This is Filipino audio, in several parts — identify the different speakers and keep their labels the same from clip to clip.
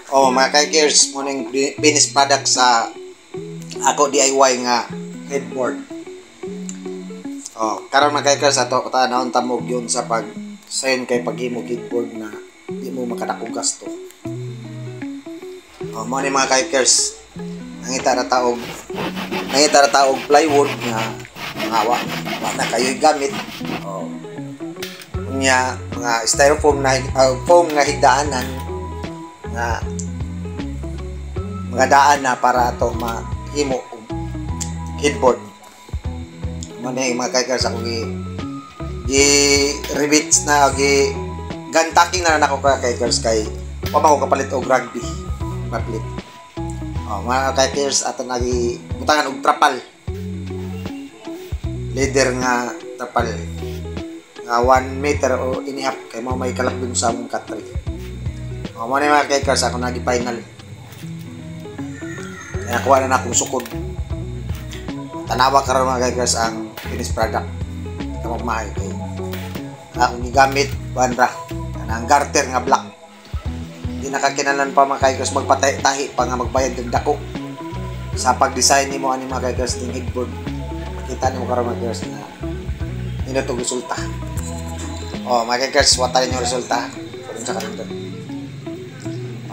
Speaker 1: Oh, mga kaikers, mo ning finished product sa ako DIY nga headboard. Oh, karon mga kaikers ato tanawon tamog yun sa pag sayon kay paghimo headboard na di mo makadakog gasto. Oh, mo ni mga kaikers, nangita ra taog plywood nga mga wa na kayo'y gamit. Oh. Nya mga styrofoam na foam nga higdaanan nga mga daan na para ato mahimo headboard. Mo ni mga kaikers ako gi rivets na gi gantaking na nako ka kaikers kay pamako kapalit og rugby maplit. Oh, mga kaikers ato nagi butangan og trapal. Leader nga trapal nga 1 meter o inihap kay mo may kalakbing sa among katri. Mo ni mga kaikers ako nagi final. Nakuha na akong sukod. Tanawa karon mga kaikers ang finished product. Ito magmahal kay akong gigamit bandra ang garter nga black. Hindi nakakinalan pa mga kaikers magpatahi pa nga magbayad ng dako sa pag-design nimo ani mga kaikers ning headboard. Makita nimo karon mga kaikers na ino to resulta. Oh, mga kaikers, watarin yung resulta. Kung sa kanila.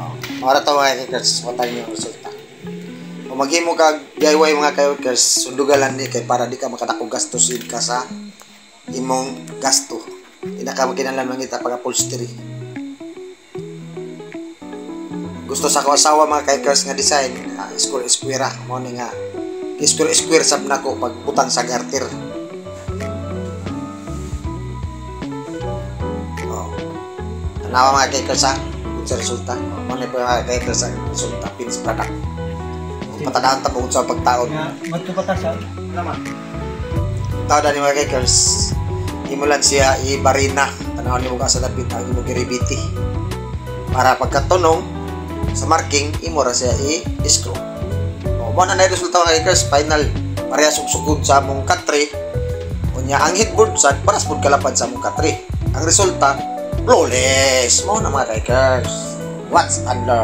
Speaker 1: Oh, mara to mga kaikers, watarin yung resulta. Kung maghimo ka DIY mga kaikers, sundugalan ni kay para di ka makadakog gastos ka sa imong gasto. Di na ka magkinalan mangita pag-upholstery. Gusto sa ko asawa mga kaikers nga design, square mo ni nga square sab nako pag butang sa garter. Tanawa mga kaikers sa resulta. Mo ni mga kaikers sa resulta finished product. Patanawan ta bukod sa pagtaon.
Speaker 2: Magtupatasan naman.
Speaker 1: Tao na ni mga kaikers. Imulan siya ibarina. Tanawan ni mo ka sa lapit ang imong giribiti. Para pagkatunong sa marking imo ra siya i-screw. Mo na nay resulta mga kaikers final pareha sugod sa among katri. Unya ang headboard sad para sa kalapad sa among katri. Ang resulta flawless mo na mga kaikers. What's under?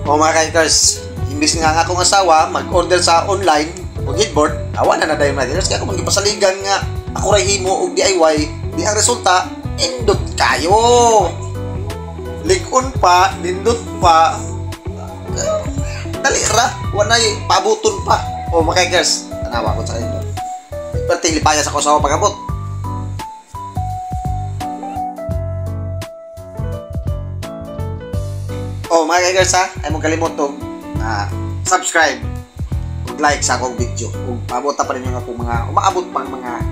Speaker 1: O mga kaikers, imbis nga akong asawa mag-order sa online o headboard, awa na na dahil mga kaikers, kaya ako magipasaligan nga ako ray himo og DIY, di ang resulta indot kayo. Ligon pa, nindot pa. Dali ra, wanay pabuton pa. O mga kaikers, tanawa ko sa inyo. Perting lipaya sa asawa pagabot. O mga kaikers ay mong kalimutong subscribe ug like sa akong video. Ug paabot pa rin yung akong mga umaabot pang mga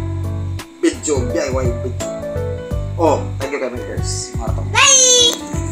Speaker 1: video, DIY video. Oh, thank you kay mga guys. Bye!